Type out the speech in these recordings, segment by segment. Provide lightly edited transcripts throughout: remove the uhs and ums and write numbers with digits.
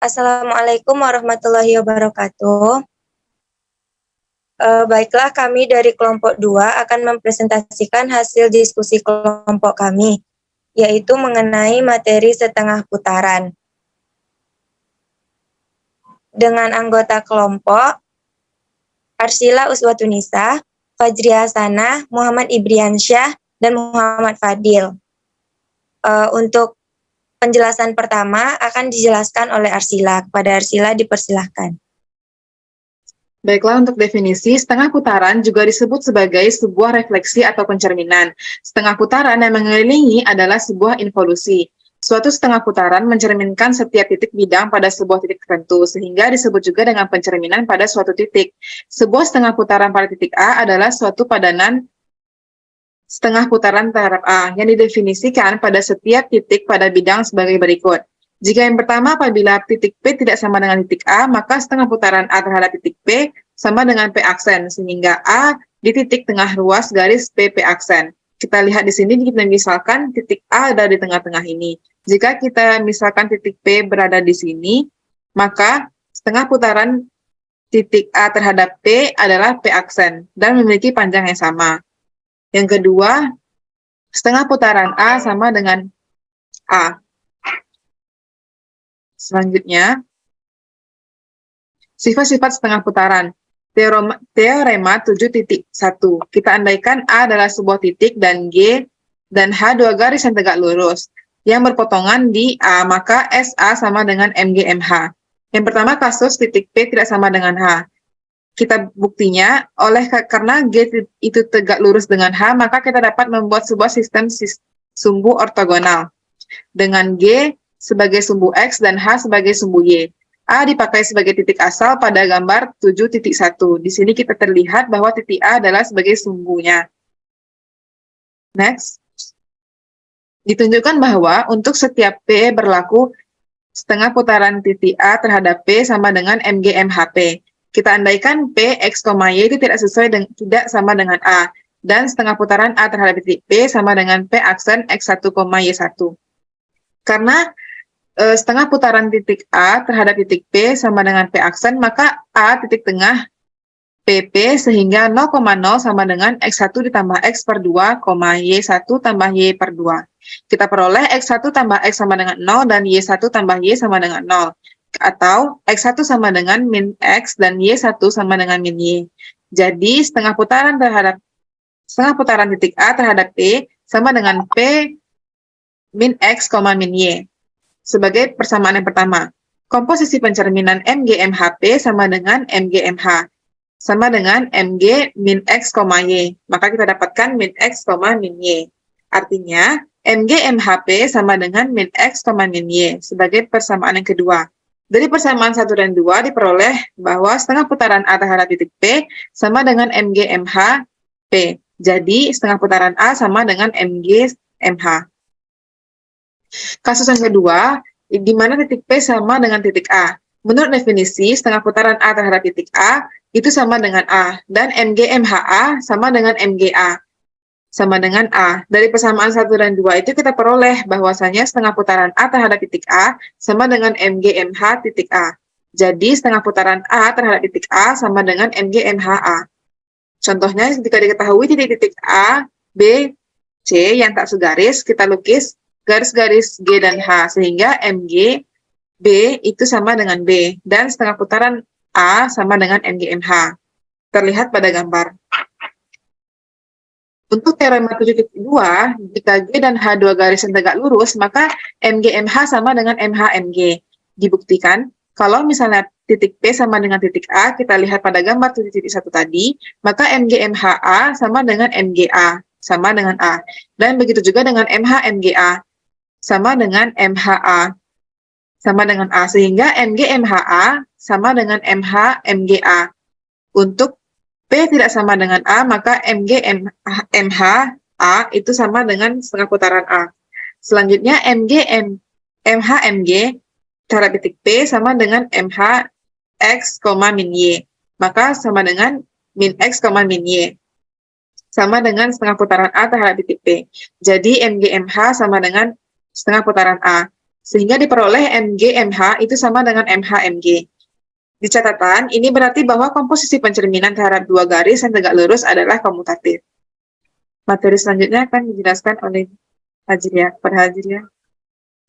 Assalamualaikum warahmatullahi wabarakatuh. Baiklah, kami dari kelompok 2 akan mempresentasikan hasil diskusi kelompok kami, yaitu mengenai materi setengah putaran. Dengan anggota kelompok, Arsila Uswatunisa, Fajri Hasanah, Muhammad Ibriansyah, dan Muhammad Fadil. Untuk penjelasan pertama akan dijelaskan oleh Arsila. Kepada Arsila dipersilahkan. Baiklah, untuk definisi, setengah putaran juga disebut sebagai sebuah refleksi atau pencerminan. Setengah putaran yang mengelilingi adalah sebuah involusi. Suatu setengah putaran mencerminkan setiap titik bidang pada sebuah titik tertentu, sehingga disebut juga dengan pencerminan pada suatu titik. Sebuah setengah putaran pada titik A adalah suatu padanan setengah putaran terhadap A, yang didefinisikan pada setiap titik pada bidang sebagai berikut. Jika yang pertama, apabila titik P tidak sama dengan titik A, maka setengah putaran A terhadap titik P sama dengan P aksen, sehingga A di titik tengah ruas garis P aksen. Kita lihat di sini, kita misalkan titik A ada di tengah-tengah ini. Jika kita misalkan titik P berada di sini, maka setengah putaran titik A terhadap P adalah P aksen dan memiliki panjang yang sama. Yang kedua, setengah putaran A sama dengan A. Selanjutnya, sifat-sifat setengah putaran. Teorema 7.1. Kita andaikan A adalah sebuah titik dan G dan H dua garis yang tegak lurus yang berpotongan di A, maka SA sama dengan MGMH. Yang pertama, kasus titik P tidak sama dengan H. Kita buktinya, karena G itu tegak lurus dengan H, maka kita dapat membuat sebuah sistem sumbu ortogonal dengan G sebagai sumbu X dan H sebagai sumbu Y. A dipakai sebagai titik asal pada gambar 7.1. Di sini kita terlihat bahwa titik A adalah sebagai sumbunya. Next. Ditunjukkan bahwa untuk setiap P berlaku setengah putaran titik A terhadap P sama dengan MGMHP. Kita andaikan P, X, Y itu tidak sama dengan A, dan setengah putaran A terhadap titik P sama dengan P aksen X1, Y1. Karena setengah putaran titik A terhadap titik P sama dengan P aksen, maka A titik tengah PP sehingga 0,0 sama dengan X1 ditambah X per 2, Y1 tambah Y per 2. Kita peroleh X1 tambah X sama dengan 0 dan Y1 tambah Y sama dengan 0. Atau X1 sama dengan min X dan Y1 sama dengan min Y. Jadi setengah putaran titik A terhadap P sama dengan P min X, min Y. Sebagai persamaan yang pertama, komposisi pencerminan MGMHP sama dengan MGMH, sama dengan MG min X, Y. Maka kita dapatkan min X, min Y. Artinya, MGMHP sama dengan min X, min Y, sebagai persamaan yang kedua. Dari persamaan 1 dan 2 diperoleh bahwa setengah putaran A terhadap titik P sama dengan MGMHP. Jadi, setengah putaran A sama dengan MGMH. Kasus yang kedua, di mana titik P sama dengan titik A. Menurut definisi, setengah putaran A terhadap titik A itu sama dengan A, dan MGMHA sama dengan MGA, sama dengan A. Dari persamaan 1 dan 2 itu kita peroleh bahwasanya setengah putaran A terhadap titik A sama dengan MGMH titik A. Jadi, setengah putaran A terhadap titik A sama dengan MGMHA. Contohnya, jika diketahui titik-titik A, B, C yang tak segaris, kita lukis garis-garis G dan H, sehingga MG B itu sama dengan B, dan setengah putaran A sama dengan MGMH. Terlihat pada gambar. Untuk teorema 7.2, jika G dan H dua garis yang tegak lurus, maka MGMH sama dengan MHMG. Dibuktikan, kalau misalnya titik P sama dengan titik A, kita lihat pada gambar 7.1 tadi, maka MGMHA sama dengan MGA, sama dengan A. Dan begitu juga dengan MHMGA, sama dengan MHA, sama dengan A, sehingga MGMHA sama dengan MHMGA. Untuk P tidak sama dengan A, maka MHA itu sama dengan setengah putaran A. Selanjutnya, MHMG terhadap titik P sama dengan MHX, min Y. Maka sama dengan min X, min Y. Sama dengan setengah putaran A terhadap titik P. Jadi, MGMH sama dengan setengah putaran A. Sehingga diperoleh MG-MH itu sama dengan MH-MG. Di catatan, ini berarti bahwa komposisi pencerminan terhadap dua garis yang tegak lurus adalah komutatif. Materi selanjutnya akan dijelaskan oleh Hajriah. Pada Hajriah,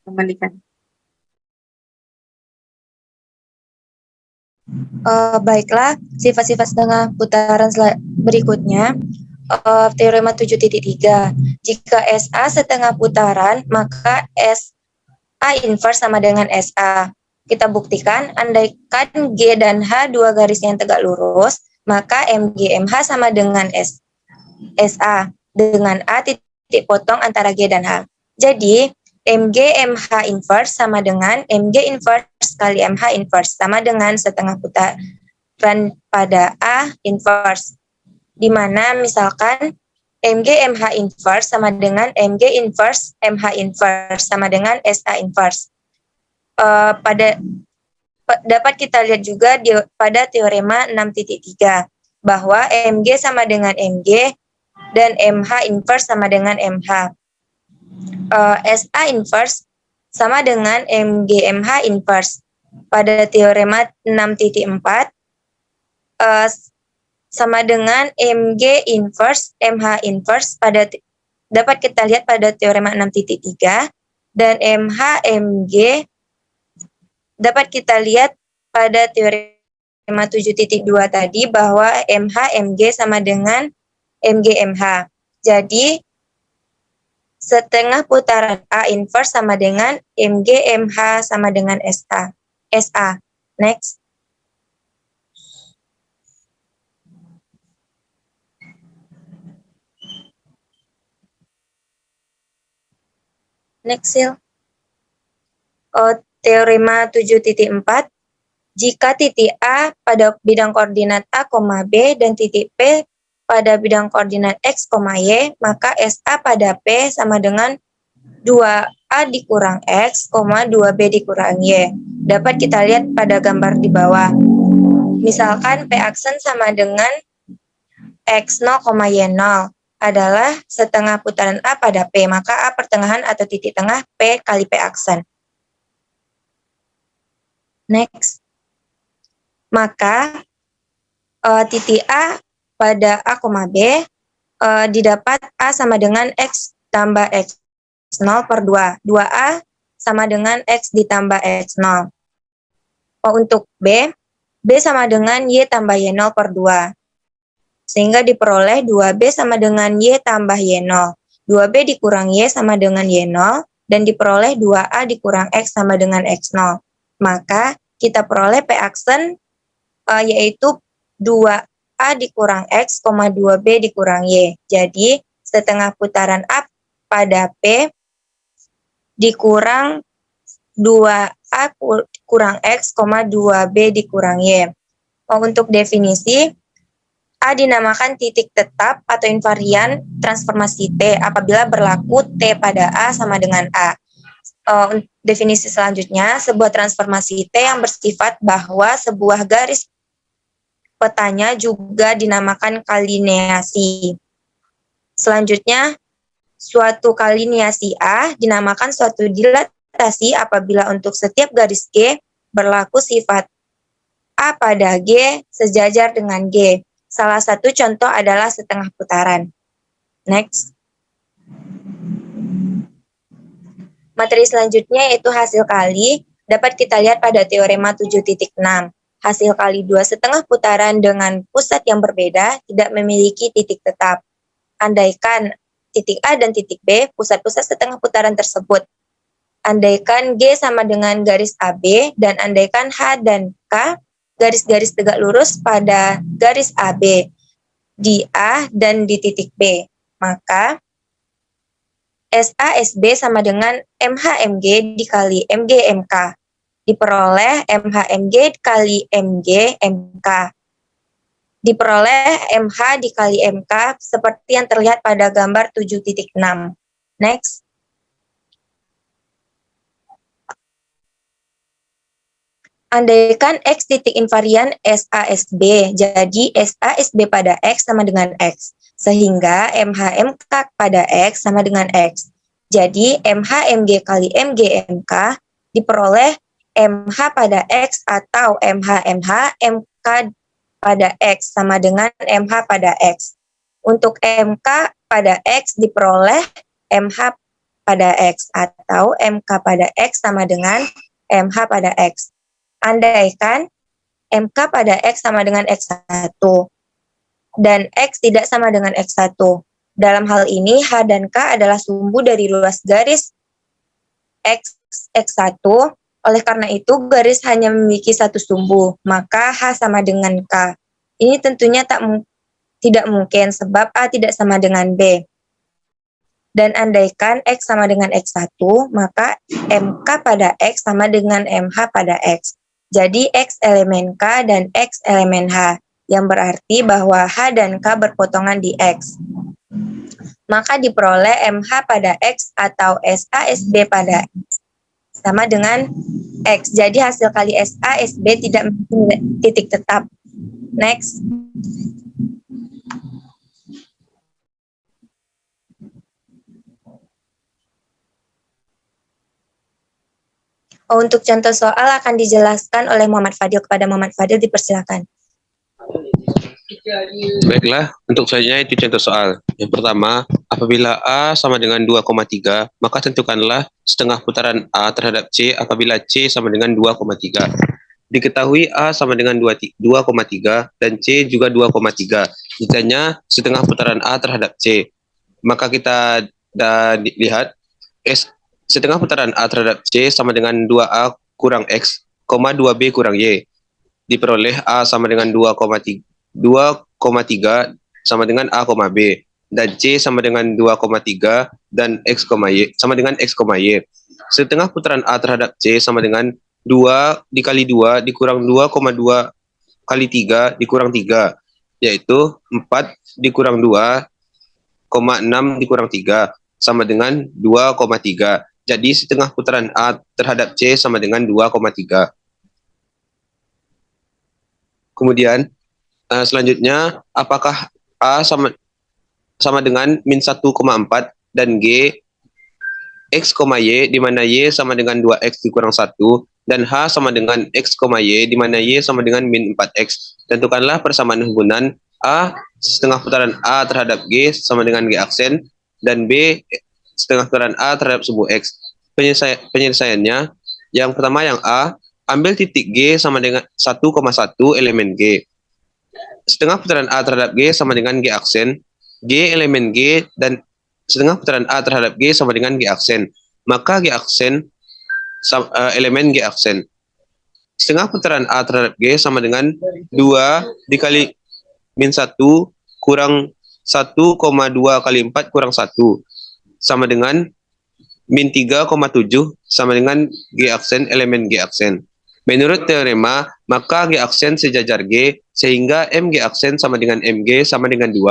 kembalikan. Baiklah, sifat-sifat setengah putaran berikutnya. Teorema 7.3. Jika SA setengah putaran, maka SA inverse sama dengan SA. Kita buktikan, andaikan G dan H dua garis yang tegak lurus, maka MG MH sama dengan SA dengan A titik potong antara G dan H. Jadi, MG MH inverse sama dengan MG inverse kali MH inverse sama dengan setengah putaran pada A inverse. Di mana misalkan MG MH inverse sama dengan MG inverse MH inverse sama dengan SA inverse. Dapat kita lihat juga pada teorema 6.3 bahwa MG sama dengan MG dan MH inverse sama dengan MH. SA inverse sama dengan MG MH inverse. Pada teorema 6.4 sama dengan MG inverse MH inverse dapat kita lihat pada teorema 6.3 dan MH MG dapat kita lihat pada teorema 7.2 tadi bahwa MH MG sama dengan MG MH. Jadi setengah putaran A inverse sama dengan MG MH sama dengan SA. Next. Next, Sil. Teorema 7.4. Jika titik A pada bidang koordinat A, B dan titik P pada bidang koordinat X, Y, maka SA pada P sama dengan 2A dikurang X, 2B dikurang Y. Dapat kita lihat pada gambar di bawah. Misalkan P aksen sama dengan X0, Y0 adalah setengah putaran A pada P, maka A pertengahan atau titik tengah P kali P aksen. Next. Maka titik A pada A, B didapat A sama dengan X tambah X0 per 2. 2A sama dengan X ditambah X0. Untuk B sama dengan Y tambah Y0 per 2. Sehingga diperoleh 2B sama dengan Y tambah Y0. 2B dikurang Y sama dengan Y0. Dan diperoleh 2A dikurang X sama dengan X0. Maka kita peroleh P aksen yaitu 2A dikurang X, 2B dikurang Y. Jadi, setengah putaran A pada P dikurang 2A kurang X, 2B dikurang Y. Untuk definisi, A dinamakan titik tetap atau invarian transformasi T apabila berlaku T pada A sama dengan A. Definisi selanjutnya, sebuah transformasi T yang bersifat bahwa sebuah garis petanya juga dinamakan kalineasi. Selanjutnya, suatu kalineasi A dinamakan suatu dilatasi apabila untuk setiap garis G berlaku sifat A pada G sejajar dengan G. Salah satu contoh adalah setengah putaran. Next. Materi selanjutnya yaitu hasil kali, dapat kita lihat pada teorema 7.6. Hasil kali dua setengah putaran dengan pusat yang berbeda tidak memiliki titik tetap. Andaikan titik A dan titik B, pusat-pusat setengah putaran tersebut. Andaikan G sama dengan garis AB, dan andaikan H dan K, garis-garis tegak lurus pada garis AB, di A dan di titik B. Maka SA SB sama dengan MH-MG dikali MG-MK. Diperoleh MH-MG kali MG-MK. Diperoleh MH dikali MK seperti yang terlihat pada gambar 7.6. Next. Andaikan X titik invarian SASB, jadi SASB pada X sama dengan X, sehingga MH-MK pada X sama dengan X. Jadi MH MG kali MG MK diperoleh MH pada X atau MH MH MK pada X sama dengan MH pada X. Untuk MK pada X diperoleh MH pada X atau MK pada X sama dengan MH pada X. Andaikan MK pada X sama dengan X1 dan X tidak sama dengan X1. Dalam hal ini, H dan K adalah sumbu dari ruas garis X1. Oleh karena itu, garis hanya memiliki satu sumbu, maka H sama dengan K. Ini tentunya tidak mungkin sebab A tidak sama dengan B. Dan andaikan X sama dengan X1, maka MK pada X sama dengan MH pada X. Jadi X elemen K dan X elemen H, yang berarti bahwa H dan K berpotongan di X. Maka diperoleh MH pada X atau SA SB pada X sama dengan X. Jadi hasil kali SA SB tidak memiliki titik tetap. Next. Untuk contoh soal akan dijelaskan oleh Muhammad Fadil. Kepada Muhammad Fadil dipersilakan. Baiklah, untuk selanjutnya itu contoh soal. Yang pertama, apabila A sama dengan 2,3, maka tentukanlah setengah putaran A terhadap C apabila C sama dengan 2,3. Diketahui A sama dengan 2,3 dan C juga 2,3. Ditanya setengah putaran A terhadap C. Maka kita lihat setengah putaran A terhadap C sama dengan 2A kurang X, 2B kurang Y. Diperoleh A sama dengan 2,3 sama dengan A, B, dan C sama dengan 2,3 dan X, Y sama dengan X, Y. Setengah putaran A terhadap C sama dengan 2 dikali 2 dikurang 2,2 kali 3 dikurang 3, yaitu 4 dikurang 2,6 dikurang 3 sama dengan 2,3. Jadi setengah putaran A terhadap C sama dengan 2,3. Kemudian selanjutnya, apakah A sama dengan min 1,4 dan G X, Y di mana Y sama dengan 2X dikurang 1 dan H sama dengan X, Y di mana Y sama dengan min 4X. Tentukanlah persamaan hubungan A setengah putaran A terhadap G sama dengan G aksen dan B setengah putaran A terhadap sumbu X. Penyelesaiannya, yang pertama yang A, ambil titik G sama dengan 1,1 elemen G. Setengah putaran A terhadap G sama dengan G aksen, G elemen G dan setengah putaran A terhadap G sama dengan G aksen. Maka G aksen elemen G aksen. Setengah putaran A terhadap G sama dengan 2 dikali min 1 kurang 1,2 kali 4 kurang 1 sama dengan min 3,7 sama dengan G aksen elemen G aksen. Menurut teorema, maka G aksen sejajar G, sehingga MG aksen sama dengan MG sama dengan 2.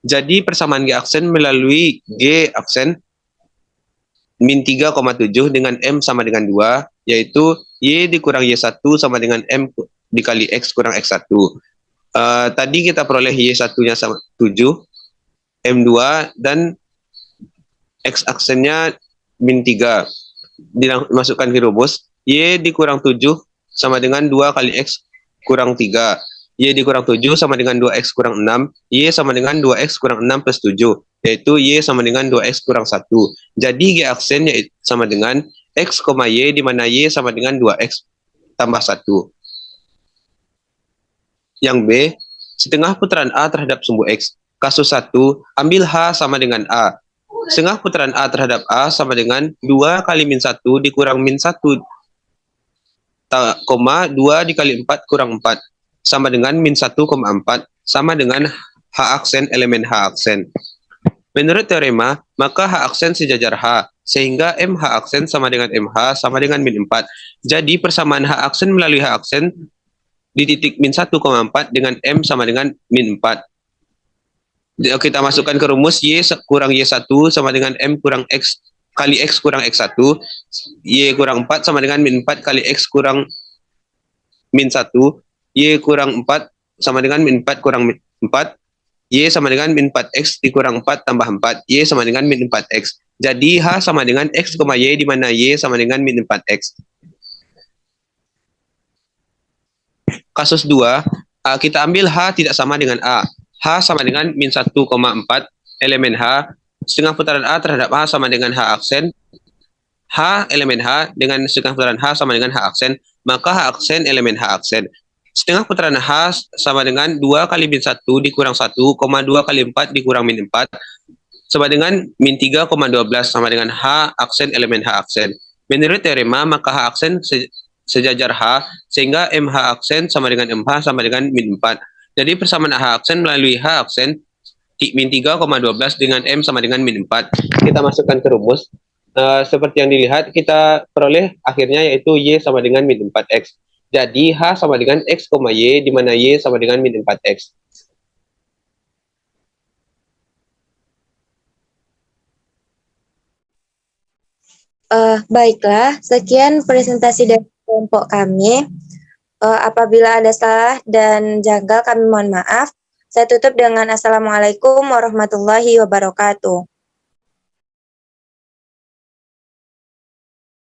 Jadi persamaan G aksen melalui G aksen min 3,7 dengan M sama dengan 2, yaitu Y dikurang Y1 sama dengan M dikali X kurang X1. Tadi kita peroleh Y1-nya sama 7, M2 dan X aksennya min 3. Dimasukkan ke rumus, Y dikurang 7 sama dengan 2 kali X kurang 3. Y dikurang 7 sama dengan 2X kurang 6. Y sama dengan 2X kurang 6 plus 7. Yaitu Y sama dengan 2X kurang 1. Jadi G aksen sama dengan X, Y di mana Y sama dengan 2X tambah 1. Yang B, setengah putaran A terhadap sumbu X. Kasus 1, ambil H sama dengan A. Setengah putaran A terhadap A sama dengan 2 kali min 1 dikurang min 1, 2 dikali 4 kurang 4, sama dengan min 1,4, sama dengan H aksen elemen H aksen. Menurut teorema, maka H aksen sejajar H, sehingga MH aksen sama dengan MH sama dengan min 4. Jadi persamaan H aksen melalui H aksen di titik min 1,4 dengan M sama dengan min 4. Kita masukkan ke rumus Y kurang Y1 sama dengan M kurang X kali X kurang X1. Y kurang 4 sama dengan min 4 kali X kurang min 1. Y kurang 4 sama dengan min 4 kurang min 4. Y sama dengan min 4X dikurang 4 tambah 4. Y sama dengan min 4X. Jadi H sama dengan X, Y, di mana Y sama dengan min 4X. Kasus 2, kita ambil H tidak sama dengan A. H sama dengan min 1,4 elemen H. Setengah putaran A terhadap H sama dengan H aksen. H elemen H dengan setengah putaran H sama dengan H aksen. Maka H aksen elemen H aksen. Setengah putaran H sama dengan 2 kali min 1 dikurang 1, 2 kali 4 dikurang min 4. Sama dengan min 3,12 sama dengan H aksen elemen H aksen. Menurut teorema, maka H aksen sejajar H, sehingga MH aksen sama dengan MH sama dengan min 4. Jadi persamaan H aksen melalui H aksen min 3,12 dengan M sama dengan min 4. Kita masukkan ke rumus. Seperti yang dilihat, kita peroleh akhirnya yaitu Y sama dengan min 4X. Jadi H sama dengan X, Y, di mana Y sama dengan min 4X. Baiklah, sekian presentasi dari kelompok kami. Apabila ada salah dan janggal, kami mohon maaf. Saya tutup dengan Assalamualaikum warahmatullahi wabarakatuh.